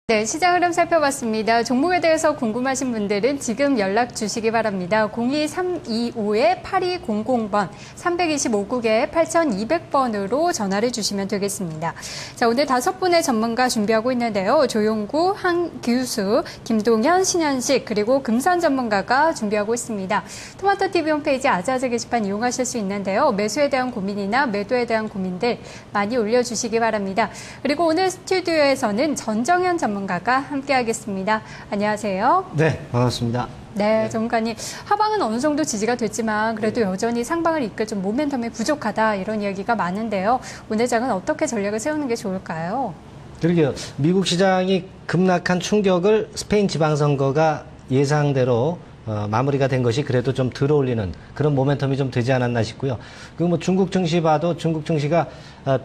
네, 시장 흐름 살펴봤습니다. 종목에 대해서 궁금하신 분들은 지금 연락 주시기 바랍니다. 02325-8200번, 325국에 8200번으로 전화를 주시면 되겠습니다. 자, 오늘 5분의 전문가 준비하고 있는데요. 조용구, 한규수, 김동현, 신현식, 그리고 금산 전문가가 준비하고 있습니다. 토마토TV 홈페이지 아자아자 게시판 이용하실 수 있는데요. 매수에 대한 고민이나 매도에 대한 고민들 많이 올려주시기 바랍니다. 그리고 오늘 스튜디오에서는 전정현 전문가가 함께하겠습니다. 안녕하세요. 네, 반갑습니다. 네, 전문가님. 하방은 어느 정도 지지가 됐지만 그래도 여전히 상방을 이끌 좀 모멘텀이 부족하다 이런 이야기가 많은데요. 오늘 장은 어떻게 전략을 세우는 게 좋을까요? 그러게요. 미국 시장이 급락한 충격을 스페인 지방선거가 예상대로 마무리가 된 것이 그래도 좀 들어올리는 그런 모멘텀이 좀 되지 않았나 싶고요. 그리고 뭐 중국 증시 봐도 중국 증시가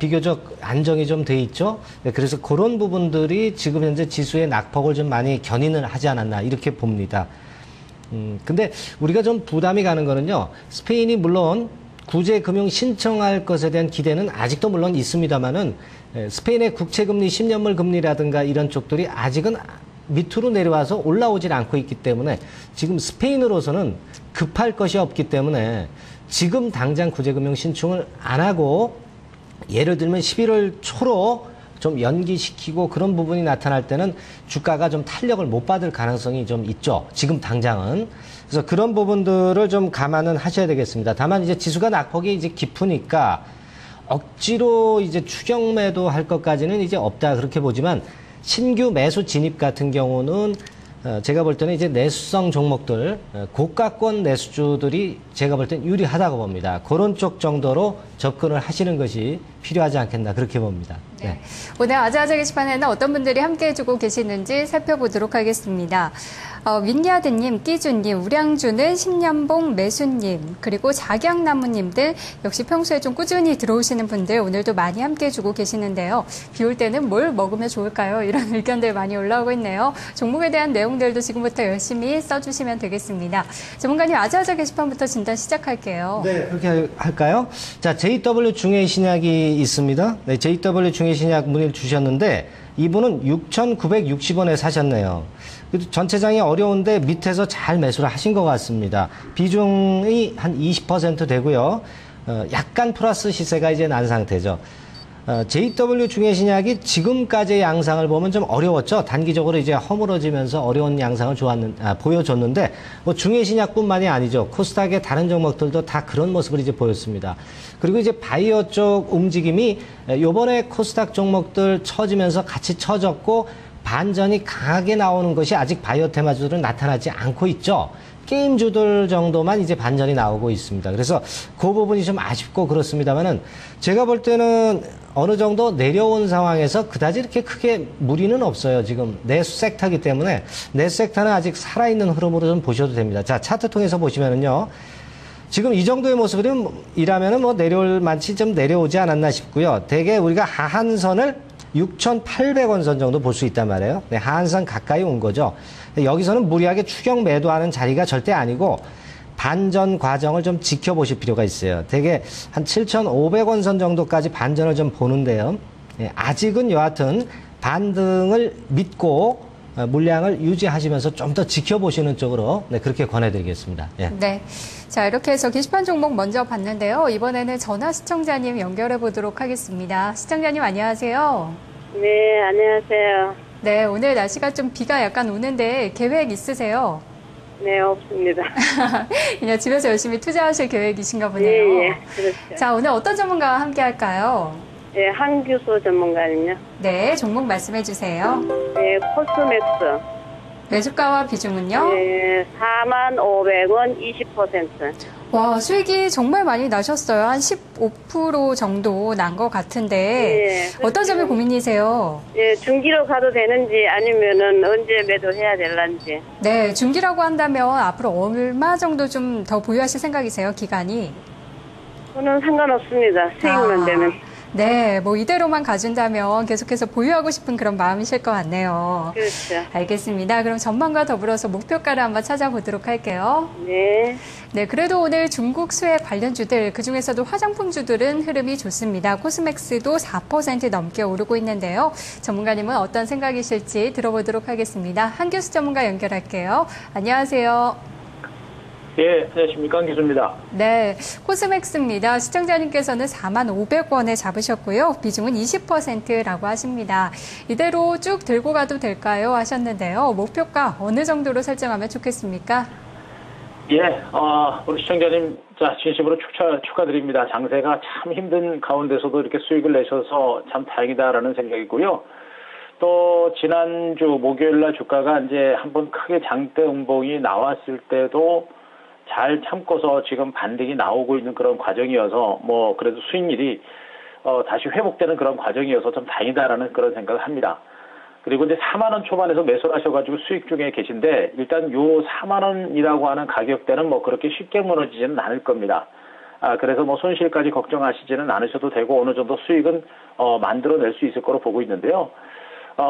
비교적 안정이 좀 돼 있죠. 네, 그래서 그런 부분들이 지금 현재 지수의 낙폭을 좀 많이 견인을 하지 않았나 이렇게 봅니다. 근데 우리가 좀 부담이 가는 거는요. 스페인이 물론 구제 금융 신청할 것에 대한 기대는 아직도 물론 있습니다만은 스페인의 국채금리 10년물 금리라든가 이런 쪽들이 아직은 밑으로 내려와서 올라오질 않고 있기 때문에 지금 스페인으로서는 급할 것이 없기 때문에 지금 당장 구제금융 신청을 안 하고 예를 들면 11월 초로 좀 연기시키고 그런 부분이 나타날 때는 주가가 좀 탄력을 못 받을 가능성이 좀 있죠. 지금 당장은. 그래서 그런 부분들을 좀 감안은 하셔야 되겠습니다. 다만 이제 지수가 낙폭이 이제 깊으니까 억지로 이제 추격 매도 할 것까지는 이제 없다 그렇게 보지만 신규 매수 진입 같은 경우는 제가 볼 때는 이제 내수성 종목들, 고가권 내수주들이 제가 볼 땐 유리하다고 봅니다. 그런 쪽 정도로 접근을 하시는 것이 필요하지 않겠나 그렇게 봅니다. 네. 오늘 아자아자 게시판에는 어떤 분들이 함께 해주고 계시는지 살펴보도록 하겠습니다. 윈야드님, 끼주님, 우량주는 10년봉 매수님, 그리고 작양나무님들 역시 평소에 좀 꾸준히 들어오시는 분들 오늘도 많이 함께 해주고 계시는데요. 비 올 때는 뭘 먹으면 좋을까요? 이런 의견들 많이 올라오고 있네요. 종목에 대한 내용들도 지금부터 열심히 써주시면 되겠습니다. 전문가님, 아자아자 게시판부터 진단 시작할게요. 네, 그렇게 할까요? 자, JW 중해 신약이 있습니다. 네, JW 중해 신약 문의를 주셨는데 이분은 6,960원에 사셨네요. 그래도 전체장이 어려운데 밑에서 잘 매수를 하신 것 같습니다. 비중이 한 20% 되고요. 약간 플러스 시세가 이제 난 상태죠. JW 중해신약이 지금까지의 양상을 보면 좀 어려웠죠. 단기적으로 이제 허물어지면서 어려운 양상을 보여줬는데, 뭐 중해신약뿐만이 아니죠. 코스닥의 다른 종목들도 다 그런 모습을 이제 보였습니다. 그리고 이제 바이오 쪽 움직임이 요번에 코스닥 종목들 처지면서 같이 처졌고, 반전이 강하게 나오는 것이 아직 바이오 테마주들은 나타나지 않고 있죠. 게임주들 정도만 이제 반전이 나오고 있습니다. 그래서 그 부분이 좀 아쉽고 그렇습니다만은 제가 볼 때는 어느 정도 내려온 상황에서 그다지 이렇게 크게 무리는 없어요. 지금 내수 섹터이기 때문에 내수 섹터는 아직 살아있는 흐름으로 좀 보셔도 됩니다. 자, 차트 통해서 보시면은요. 지금 이 정도의 모습이라면은 뭐 내려올 만치 좀 내려오지 않았나 싶고요. 대개 우리가 하한선을 6,800원 선 정도 볼 수 있단 말이에요. 네, 하한선 가까이 온 거죠. 여기서는 무리하게 추격 매도하는 자리가 절대 아니고 반전 과정을 좀 지켜보실 필요가 있어요. 대개 한 7,500원 선 정도까지 반전을 좀 보는데요. 네, 아직은 여하튼 반등을 믿고 물량을 유지하시면서 좀 더 지켜보시는 쪽으로 네, 그렇게 권해드리겠습니다. 예. 네. 자, 이렇게 해서 게시판 종목 먼저 봤는데요. 이번에는 전화 시청자님 연결해 보도록 하겠습니다. 시청자님 안녕하세요. 네, 안녕하세요. 네, 오늘 날씨가 좀 비가 약간 오는데 계획 있으세요? 네, 없습니다. 그냥 집에서 열심히 투자하실 계획이신가 보네요. 예, 예, 그렇죠. 자, 오늘 어떤 전문가와 함께 할까요? 네, 한규수 전문가는요. 네, 종목 말씀해 주세요. 네, 코스맥스. 매수가와 비중은요? 네, 45,500원 20%. 와, 수익이 정말 많이 나셨어요. 한 15% 정도 난 것 같은데. 네, 어떤 점이 고민이세요? 네, 중기로 가도 되는지 아니면은 언제 매도해야 될런지. 네, 중기라고 한다면 앞으로 얼마 정도 좀 더 보유하실 생각이세요, 기간이? 저는 상관없습니다. 수익만 되면. 네, 뭐 이대로만 가준다면 계속해서 보유하고 싶은 그런 마음이실 것 같네요. 그렇죠. 알겠습니다. 그럼 전망과 더불어서 목표가를 한번 찾아보도록 할게요. 네. 네, 그래도 오늘 중국 수혜 관련주들, 그중에서도 화장품주들은 흐름이 좋습니다. 코스맥스도 4% 넘게 오르고 있는데요. 전문가님은 어떤 생각이실지 들어보도록 하겠습니다. 한교수 전문가 연결할게요. 안녕하세요. 예, 안녕하십니까. 한 교수입니다. 네, 코스맥스입니다. 시청자님께서는 45,500원에 잡으셨고요. 비중은 20%라고 하십니다. 이대로 쭉 들고 가도 될까요? 하셨는데요. 목표가 어느 정도로 설정하면 좋겠습니까? 예, 우리 시청자님, 자, 진심으로 축하드립니다. 장세가 참 힘든 가운데서도 이렇게 수익을 내셔서 참 다행이다라는 생각이고요. 또, 지난주 목요일날 주가가 이제 한번 크게 장대 음봉이 나왔을 때도 잘 참고서 지금 반등이 나오고 있는 그런 과정이어서 뭐 그래도 수익률이 다시 회복되는 그런 과정이어서 좀 다행이다라는 그런 생각을 합니다. 그리고 이제 4만 원 초반에서 매수를 하셔가지고 수익 중에 계신데 일단 요 4만 원이라고 하는 가격대는 뭐 그렇게 쉽게 무너지지는 않을 겁니다. 그래서 뭐 손실까지 걱정하시지는 않으셔도 되고 어느 정도 수익은 만들어낼 수 있을 거로 보고 있는데요.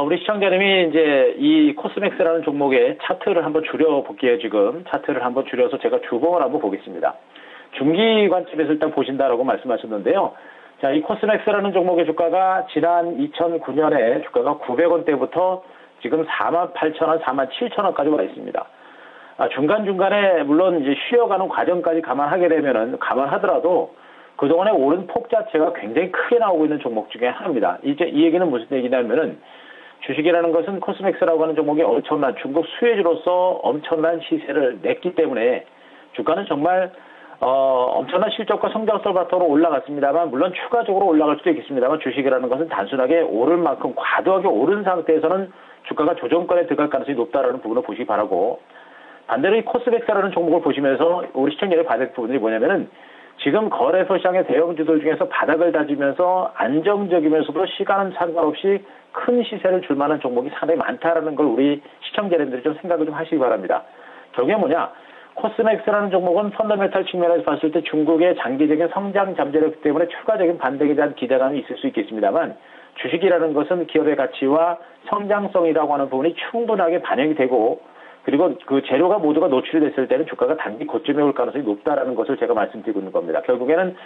우리 시청자님이 이제 이 코스맥스라는 종목의 차트를 한번 줄여볼게요, 지금. 차트를 한번 줄여서 제가 주봉을 한번 보겠습니다. 중기 관점에서 일단 보신다라고 말씀하셨는데요. 자, 이 코스맥스라는 종목의 주가가 지난 2009년에 주가가 900원대부터 지금 48,000원, 47,000원까지 와 있습니다. 중간중간에 물론 이제 쉬어가는 과정까지 감안하더라도 그동안에 오른 폭 자체가 굉장히 크게 나오고 있는 종목 중에 하나입니다. 이제 이 얘기는 무슨 얘기냐면은 주식이라는 것은 코스맥스라고 하는 종목이 엄청난 중국 수혜주로서 엄청난 시세를 냈기 때문에 주가는 정말 엄청난 실적과 성장성을 바탕으로 올라갔습니다만 물론 추가적으로 올라갈 수도 있겠습니다만 주식이라는 것은 단순하게 오를 만큼 과도하게 오른 상태에서는 주가가 조정권에 들어갈 가능성이 높다라는 부분을 보시기 바라고 반대로 이 코스맥스라는 종목을 보시면서 우리 시청자들이 봐야 될 부분이 뭐냐면은 지금 거래소 시장의 대형주들 중에서 바닥을 다지면서 안정적이면서도 시간은 상관없이 큰 시세를 줄 만한 종목이 상당히 많다라는 걸 우리 시청자님들이 좀 생각을 좀 하시기 바랍니다. 저게 뭐냐? 코스맥스라는 종목은 펀더멘탈 측면에서 봤을 때 중국의 장기적인 성장 잠재력 때문에 추가적인 반등에 대한 기대감이 있을 수 있겠습니다만 주식이라는 것은 기업의 가치와 성장성이라고 하는 부분이 충분하게 반영이 되고 그리고 그 재료가 모두가 노출이 됐을 때는 주가가 단기 고점에 올 가능성이 높다라는 것을 제가 말씀드리고 있는 겁니다. 결국에는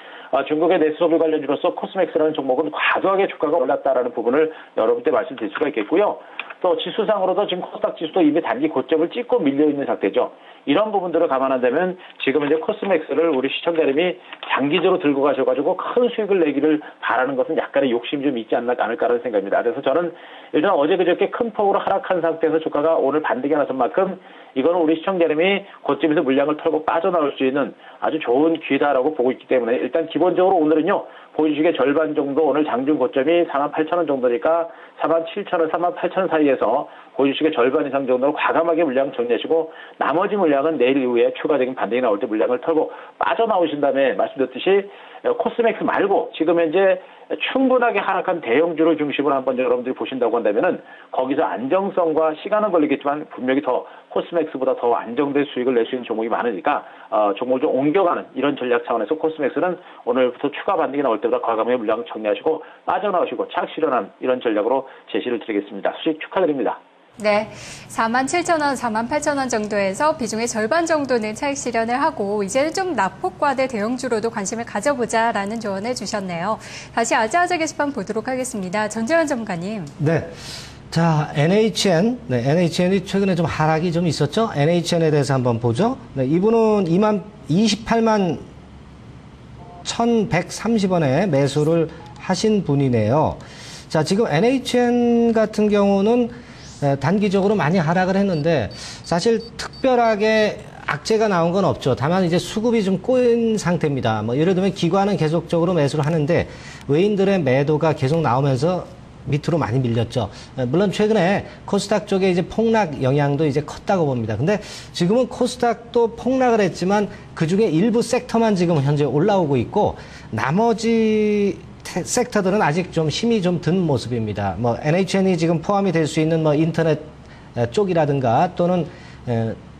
중국의 내수소비 관련주로서 코스맥스라는 종목은 과도하게 주가가 올랐다라는 부분을 여러분께 말씀드릴 수가 있겠고요. 또 지수상으로도 지금 코스닥 지수도 이미 단기 고점을 찍고 밀려있는 상태죠. 이런 부분들을 감안한다면 지금 이제 코스맥스를 우리 시청자님이 장기적으로 들고 가셔가지고 큰 수익을 내기를 바라는 것은 약간의 욕심이 좀 있지 않을까라는 생각입니다. 그래서 저는 일단 어제 그저께 큰 폭으로 하락한 상태에서 주가가 오늘 반등이 나선 만큼 이거는 우리 시청자님이 고점에서 물량을 털고 빠져나올 수 있는 아주 좋은 기회다라고 보고 있기 때문에 일단 기본적으로 오늘은요. 보유주식의 절반 정도 오늘 장중 고점이 48,000원 정도니까 47,000원, 48,000원 사이에서 보유주식의 절반 이상 정도로 과감하게 물량 정리하시고 나머지 물량은 내일 이후에 추가적인 반등이 나올 때 물량을 털고 빠져나오신 다음에 말씀드렸듯이 코스맥스 말고 지금 현재 충분하게 하락한 대형주를 중심으로 한번 여러분들이 보신다고 한다면은 거기서 안정성과 시간은 걸리겠지만 분명히 더 코스맥스보다 더 안정된 수익을 낼 수 있는 종목이 많으니까 종목을 좀 옮겨가는 이런 전략 차원에서 코스맥스는 오늘부터 추가 반등이 나올 때보다 과감하게 물량을 정리하시고 빠져나오시고 착 실현한 이런 전략으로 제시를 드리겠습니다. 수익 축하드립니다. 네, 47,000원, 48,000원 정도에서 비중의 절반 정도는 차익 실현을 하고 이제는 좀 낙폭과대 대형주로도 관심을 가져보자라는 조언을 주셨네요. 다시 아재아재 게시판 보도록 하겠습니다. 전재환 전문가님. 네. 자, NHN. 네, NHN이 최근에 좀 하락이 좀 있었죠? NHN에 대해서 한번 보죠. 네, 이분은 28만 1,130원에 매수를 하신 분이네요. 자, 지금 NHN 같은 경우는 단기적으로 많이 하락을 했는데 사실 특별하게 악재가 나온 건 없죠. 다만 이제 수급이 좀 꼬인 상태입니다. 뭐 예를 들면 기관은 계속적으로 매수를 하는데 외인들의 매도가 계속 나오면서 밑으로 많이 밀렸죠. 물론 최근에 코스닥 쪽에 이제 폭락 영향도 이제 컸다고 봅니다. 근데 지금은 코스닥도 폭락을 했지만 그 중에 일부 섹터만 지금 현재 올라오고 있고 나머지 섹터들은 아직 좀 힘이 좀 든 모습입니다. 뭐 NHN이 지금 포함이 될 수 있는 뭐 인터넷 쪽이라든가 또는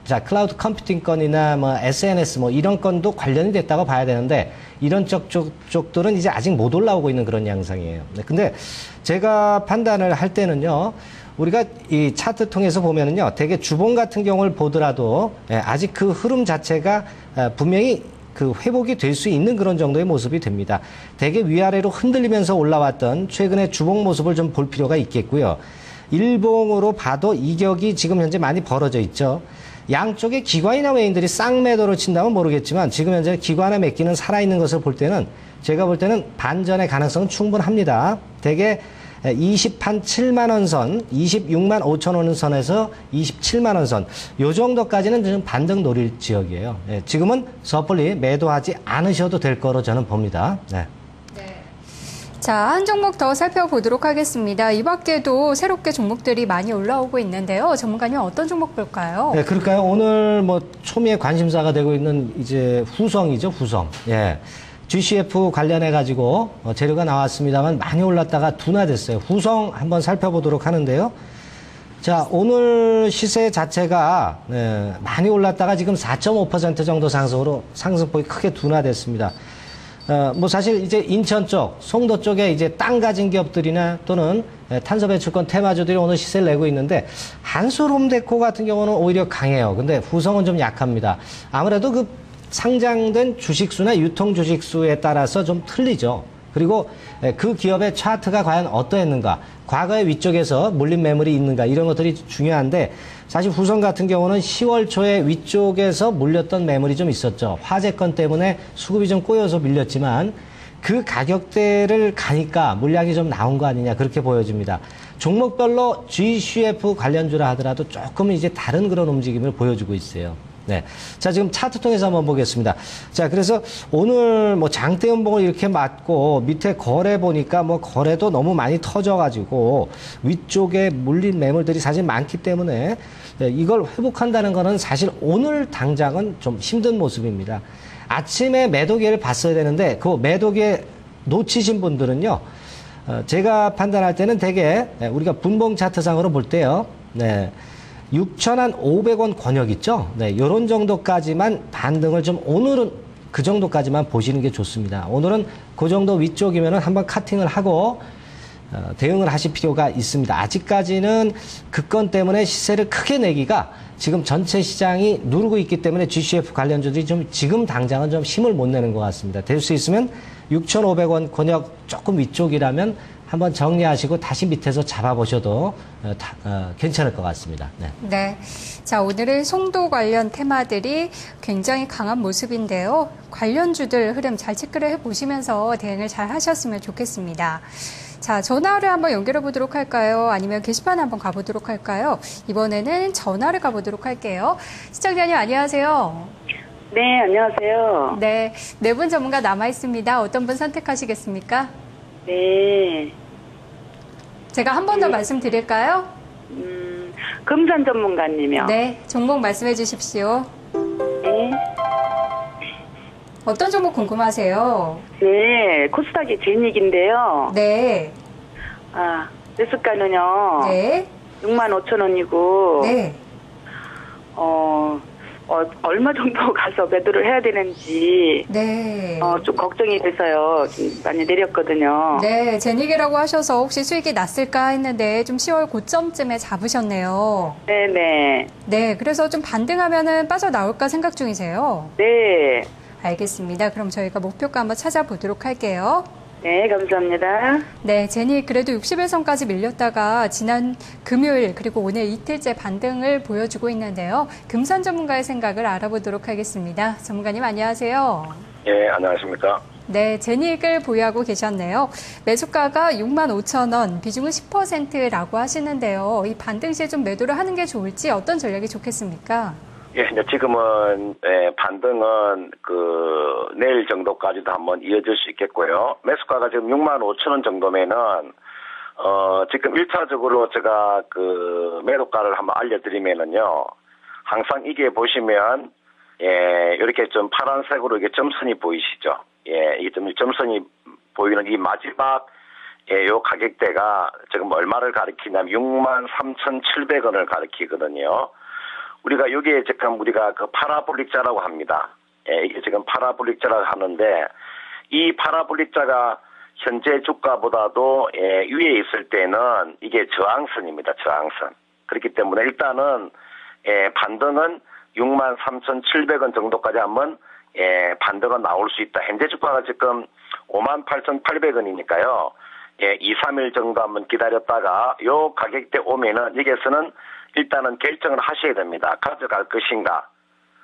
자, 클라우드 컴퓨팅 건이나 뭐 SNS 뭐 이런 건도 관련이 됐다고 봐야 되는데 이런 쪽들은 이제 아직 못 올라오고 있는 그런 양상이에요. 네, 근데 제가 판단을 할 때는요. 우리가 이 차트 통해서 보면은요. 대개 주봉 같은 경우를 보더라도 아직 그 흐름 자체가 분명히 그 회복이 될 수 있는 그런 정도의 모습이 됩니다. 대개 위아래로 흔들리면서 올라왔던 최근의 주봉 모습을 좀 볼 필요가 있겠고요. 일봉으로 봐도 이격이 지금 현재 많이 벌어져 있죠. 양쪽에 기관이나 외인들이 쌍매도를 친다면 모르겠지만 지금 현재 기관의 매기는 살아있는 것을 볼 때는 제가 볼 때는 반전의 가능성은 충분합니다. 대개 27만 원 선, 26만 5천 원 선에서 27만 원 선, 요 정도까지는 좀 반등 노릴 지역이에요. 예, 지금은 섣불리 매도하지 않으셔도 될 거로 저는 봅니다. 네. 자, 한 종목 더 살펴보도록 하겠습니다. 이 밖에도 새롭게 종목들이 많이 올라오고 있는데요. 전문가님 어떤 종목 볼까요? 네, 그럴까요? 오늘 뭐 초미의 관심사가 되고 있는 이제 후성이죠, 후성. 예. GCF 관련해가지고 재료가 나왔습니다만 많이 올랐다가 둔화됐어요. 후성 한번 살펴보도록 하는데요. 자, 오늘 시세 자체가 많이 올랐다가 지금 4.5% 정도 상승폭이 크게 둔화됐습니다. 뭐 사실 이제 인천 쪽, 송도 쪽에 이제 땅 가진 기업들이나 또는 탄소배출권 테마주들이 오늘 시세를 내고 있는데 한솔홈데코 같은 경우는 오히려 강해요. 근데 후성은 좀 약합니다. 아무래도 그 상장된 주식수나 유통 주식수에 따라서 좀 틀리죠. 그리고 그 기업의 차트가 과연 어떠했는가, 과거의 위쪽에서 물린 매물이 있는가 이런 것들이 중요한데 사실 후성 같은 경우는 10월 초에 위쪽에서 물렸던 매물이 좀 있었죠. 화재건 때문에 수급이 좀 꼬여서 밀렸지만 그 가격대를 가니까 물량이 좀 나온 거 아니냐 그렇게 보여집니다. 종목별로 GCF 관련주라 하더라도 조금 이제 다른 그런 움직임을 보여주고 있어요. 네. 자, 지금 차트 통해서 한번 보겠습니다. 자, 그래서 오늘 뭐 장대 연봉을 이렇게 맞고 밑에 거래 보니까 뭐 거래도 너무 많이 터져가지고 위쪽에 물린 매물들이 사실 많기 때문에 이걸 회복한다는 거는 사실 오늘 당장은 좀 힘든 모습입니다. 아침에 매도기를 봤어야 되는데 그 매도기에 놓치신 분들은요, 제가 판단할 때는 대개 우리가 분봉 차트상으로 볼 때요, 네. 6,500원 권역 있죠? 네, 요런 정도까지만 반등을 좀 오늘은 그 정도까지만 보시는 게 좋습니다. 오늘은 그 정도 위쪽이면은 한번 카팅을 하고 대응을 하실 필요가 있습니다. 아직까지는 그 건 때문에 시세를 크게 내기가 지금 전체 시장이 누르고 있기 때문에 GCF 관련주들이 좀 지금 당장은 좀 힘을 못 내는 것 같습니다. 될 수 있으면 6,500원 권역 조금 위쪽이라면 한번 정리하시고 다시 밑에서 잡아보셔도 괜찮을 것 같습니다. 네. 네. 자, 오늘은 송도 관련 테마들이 굉장히 강한 모습인데요. 관련주들 흐름 잘 체크를 해보시면서 대응을 잘 하셨으면 좋겠습니다. 자, 전화를 한번 연결해 보도록 할까요? 아니면 게시판 한번 가보도록 할까요? 이번에는 전화를 가보도록 할게요. 시청자님 안녕하세요. 네, 안녕하세요. 네, 네 분 전문가 남아 있습니다. 어떤 분 선택하시겠습니까? 네. 제가 한 번 더 말씀드릴까요? 금산 전문가님이요. 네, 종목 말씀해 주십시오. 네. 어떤 종목 궁금하세요? 네, 코스닥이 제닉인데요. 네. 아, 매수가는요. 네. 65,000원이고. 네. 얼마 정도 가서 매도를 해야 되는지. 네. 좀 걱정이 돼서요. 좀 많이 내렸거든요. 네, 제닉이라고 하셔서 혹시 수익이 났을까 했는데 좀 10월 고점쯤에 잡으셨네요. 네네. 네, 그래서 좀 반등하면은 빠져나올까 생각 중이세요? 네. 알겠습니다. 그럼 저희가 목표가 한번 찾아보도록 할게요. 네, 감사합니다. 네, 제닉 그래도 60일선까지 밀렸다가 지난 금요일 그리고 오늘 이틀째 반등을 보여주고 있는데요. 금산 전문가의 생각을 알아보도록 하겠습니다. 전문가님 안녕하세요. 예, 안녕하십니까. 네, 제닉을 보유하고 계셨네요. 매수가가 65,000원, 비중은 10%라고 하시는데요. 이 반등 시에 좀 매도를 하는 게 좋을지 어떤 전략이 좋겠습니까? 예, 지금은 반등은 내일 정도까지도 한번 이어질 수 있겠고요. 매수가가 지금 65,000원 정도면은 지금 1차적으로 제가 매도가를 한번 알려드리면은요. 항상 이게 보시면 이렇게 좀 파란색으로 이게 점선이 보이시죠? 예, 이게 좀 점선이 보이는 이 마지막 요 가격대가 지금 얼마를 가리키냐면 63,700원을 가리키거든요. 우리가 여기에 지금 우리가 그 파라볼릭자라고 합니다. 예, 이게 지금 파라볼릭자라고 하는데 이 파라볼릭자가 현재 주가보다도 위에 있을 때는 이게 저항선입니다. 저항선. 그렇기 때문에 일단은 반등은 63,700원 정도까지 하면 반등은 나올 수 있다. 현재 주가가 지금 58,800원이니까요. 2, 3일 정도 한번 기다렸다가 요 가격대 오면은 여기에서는 일단은 결정을 하셔야 됩니다. 가져갈 것인가,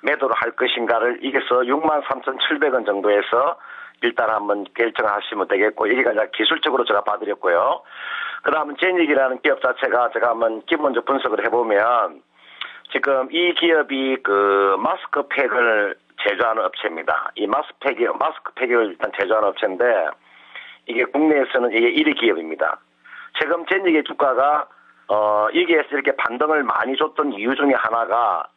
매도를 할 것인가를 여기서 63,700원 정도에서 일단 한번 결정하시면 되겠고, 여기가 이제 기술적으로 제가 봐드렸고요. 그 다음은 제닉이라는 기업 자체가 제가 한번 기본적 분석을 해보면, 지금 이 기업이 그 마스크팩을 제조하는 업체입니다. 이 마스크팩을 일단 제조하는 업체인데, 이게 국내에서는 이게 1위 기업입니다. 최근 제닉의 주가가, 여기에서 이렇게 반등을 많이 줬던 이유 중에 하나가,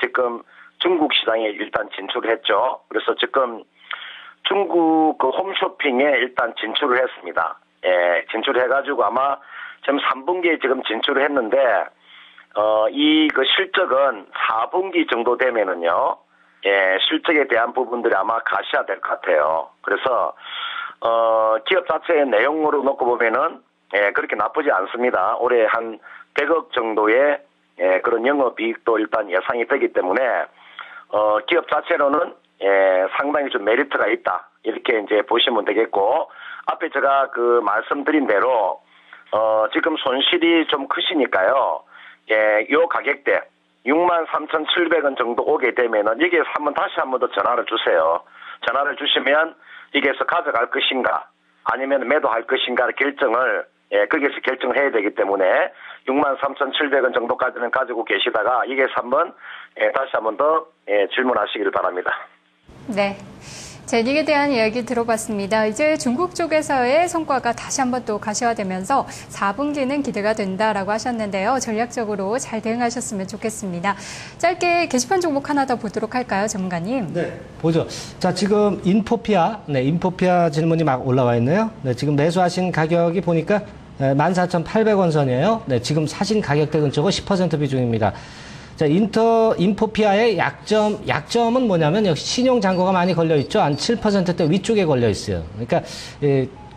지금 중국 시장에 일단 진출을 했죠. 그래서 지금 중국 그 홈쇼핑에 일단 진출을 했습니다. 진출을 해가지고 아마 지금 3분기에 지금 진출을 했는데, 이 그 실적은 4분기 정도 되면은요, 실적에 대한 부분들이 아마 가시화될 것 같아요. 그래서, 기업 자체의 내용으로 놓고 보면은, 그렇게 나쁘지 않습니다. 올해 한 100억 정도의, 그런 영업이익도 일단 예상이 되기 때문에, 기업 자체로는 상당히 좀 메리트가 있다. 이렇게 이제 보시면 되겠고, 앞에 제가 그 말씀드린 대로, 지금 손실이 좀 크시니까요. 요 가격대, 63,700원 정도 오게 되면은, 여기에서 다시 한 번 더 전화를 주세요. 전화를 주시면, 여기에서 가져갈 것인가, 아니면 매도할 것인가를 결정을, 거기에서 결정을 해야 되기 때문에, 63,700원 정도까지는 가지고 계시다가, 여기에서 다시 한 번 더, 질문하시기를 바랍니다. 네. 제닉에 대한 이야기 들어봤습니다. 이제 중국 쪽에서의 성과가 다시 한번 또 가시화되면서 4분기는 기대가 된다라고 하셨는데요. 전략적으로 잘 대응하셨으면 좋겠습니다. 짧게 게시판 종목 하나 더 보도록 할까요, 전문가님? 네, 보죠. 자, 지금 인포피아 질문이 막 올라와 있네요. 네, 지금 매수하신 가격이 보니까 14,800원 선이에요. 네, 지금 사신 가격대 근처가 10% 비중입니다. 자, 인포피아의 약점은 뭐냐면 역시 신용 잔고가 많이 걸려 있죠. 한 7%대 위쪽에 걸려 있어요. 그러니까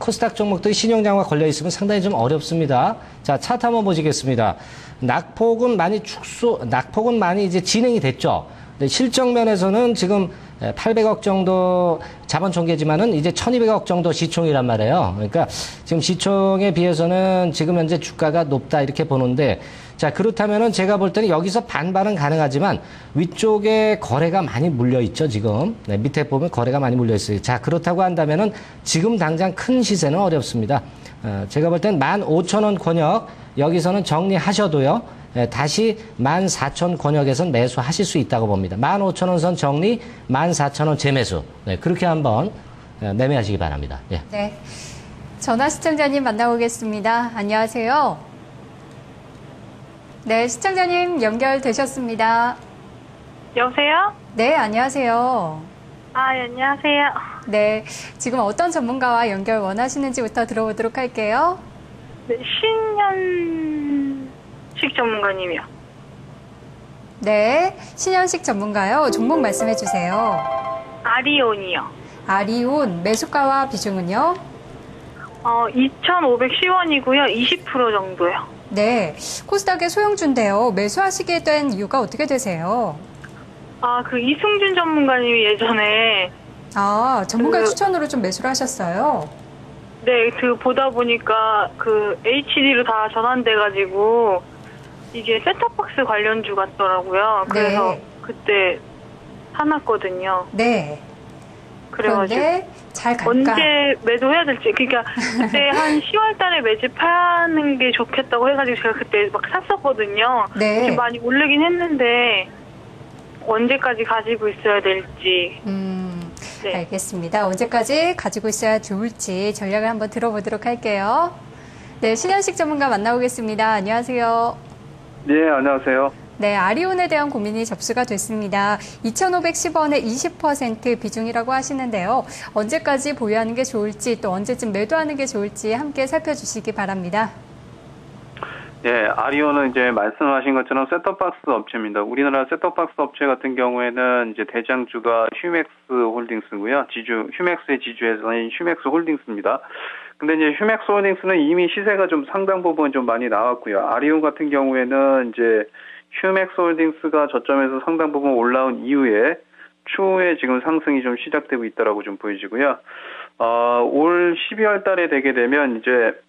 코스닥 종목들이 신용 잔고가 걸려 있으면 상당히 좀 어렵습니다. 자, 차트 한번 보시겠습니다. 낙폭은 많이 이제 진행이 됐죠. 실적 면에서는 지금 800억 정도 자본 총계지만은 이제 1200억 정도 시총이란 말이에요. 그러니까 지금 시총에 비해서는 지금 현재 주가가 높다 이렇게 보는데, 자, 그렇다면은 제가 볼 때는 여기서 반발은 가능하지만 위쪽에 거래가 많이 물려 있죠, 지금. 네, 밑에 보면 거래가 많이 물려 있어요. 자, 그렇다고 한다면은 지금 당장 큰 시세는 어렵습니다. 제가 볼 때는 15,000원 권역, 여기서는 정리하셔도요, 다시 14,000 권역에선 매수하실 수 있다고 봅니다. 15,000원 선 정리, 14,000원 재매수. 네, 그렇게 한번 매매하시기 바랍니다. 예. 네. 전화 시청자님 만나보겠습니다. 안녕하세요. 네, 시청자님 연결되셨습니다. 여보세요? 네, 안녕하세요. 안녕하세요. 네, 지금 어떤 전문가와 연결 원하시는지부터 들어보도록 할게요. 네, 신현식 전문가님이요. 네, 신현식 전문가요. 종목 말씀해 주세요. 아리온이요. 아리온, 매수가와 비중은요? 2,510원이고요. 20% 정도요. 네, 코스닥의 소형주인데요. 매수하시게 된 이유가 어떻게 되세요? 그 이승준 전문가님이 예전에 전문가 추천으로 좀 매수를 하셨어요? 네, 보다 보니까 HD로 다 전환돼가지고 이게 셋톱박스 관련주 같더라고요. 그래서 네. 그때 사놨거든요. 네. 그래가지고 그런데 잘 갈까? 언제 매도해야 될지, 그러니까 그때 한 10월 달에 매집하는 게 좋겠다고 해가지고 제가 그때 막 샀었거든요. 네. 지금 많이 오르긴 했는데 언제까지 가지고 있어야 될지. 네. 알겠습니다. 언제까지 가지고 있어야 좋을지 전략을 한번 들어보도록 할게요. 네, 신현식 전문가 만나보겠습니다. 안녕하세요. 네, 안녕하세요. 네, 아리온에 대한 고민이 접수가 됐습니다. 2,510원에 20% 비중이라고 하시는데요. 언제까지 보유하는 게 좋을지, 또 언제쯤 매도하는 게 좋을지 함께 살펴주시기 바랍니다. 예, 아리오는 이제 말씀하신 것처럼 셋톱박스 업체입니다. 우리나라 셋톱박스 업체 같은 경우에는 이제 대장주가 휴맥스 홀딩스고요. 휴맥스의 지주에서는 휴맥스 홀딩스입니다. 근데 이제 휴맥스 홀딩스는 이미 시세가 좀 상당 부분 좀 많이 나왔고요. 아리오 같은 경우에는 이제 휴맥스 홀딩스가 저점에서 상당 부분 올라온 이후에 추후에 지금 상승이 좀 시작되고 있다라고 좀 보여지고요. 올 12월 달에 되게 되면 이제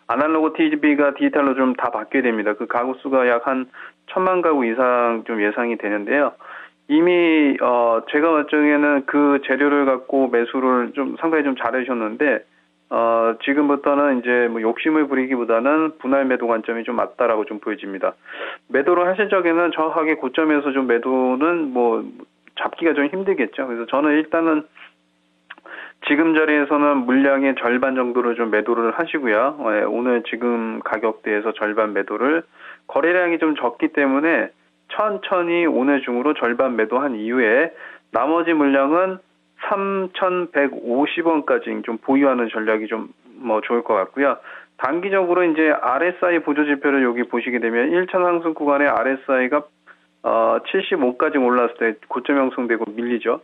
아날로그 TV가 디지털로 좀 다 바뀌게 됩니다. 그 가구 수가 약 한 1,000만 가구 이상 좀 예상이 되는데요. 이미 제가 볼 적에는 그 재료를 갖고 매수를 좀 상당히 좀 잘해주셨는데 지금부터는 이제 뭐 욕심을 부리기보다는 분할 매도 관점이 좀 맞다라고 좀 보여집니다. 매도를 하실 적에는 정확하게 고점에서 좀 매도는 뭐 잡기가 좀 힘들겠죠. 그래서 저는 일단은 지금 자리에서는 물량의 절반 정도를 좀 매도를 하시고요. 오늘 지금 가격대에서 절반 매도를, 거래량이 좀 적기 때문에 천천히 오늘 중으로 절반 매도한 이후에 나머지 물량은 3,150원까지 좀 보유하는 전략이 좀 뭐 좋을 것 같고요. 단기적으로 이제 RSI 보조 지표를 여기 보시게 되면 1차 상승 구간의 RSI가 75까지 올랐을 때 고점 형성되고 밀리죠.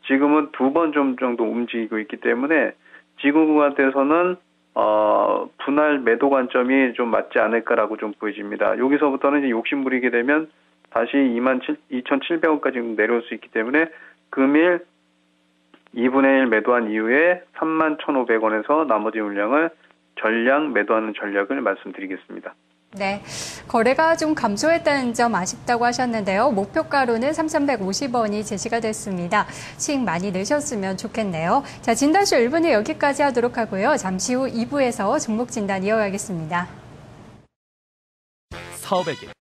지금은 두 번 좀 정도 움직이고 있기 때문에 지금 구간대에서는 분할 매도 관점이 좀 맞지 않을까라고 좀 보여집니다. 여기서부터는 이제 욕심 부리게 되면 다시 22,700원까지 내려올 수 있기 때문에 금일 2분의 1 매도한 이후에 31,500원에서 나머지 물량을 전량 매도하는 전략을 말씀드리겠습니다. 네, 거래가 좀 감소했다는 점 아쉽다고 하셨는데요. 목표가로는 3,150원이 제시가 됐습니다. 수익 많이 내셨으면 좋겠네요. 자, 진단쇼 1부는 여기까지 하도록 하고요. 잠시 후 2부에서 종목 진단 이어가겠습니다. 사업에게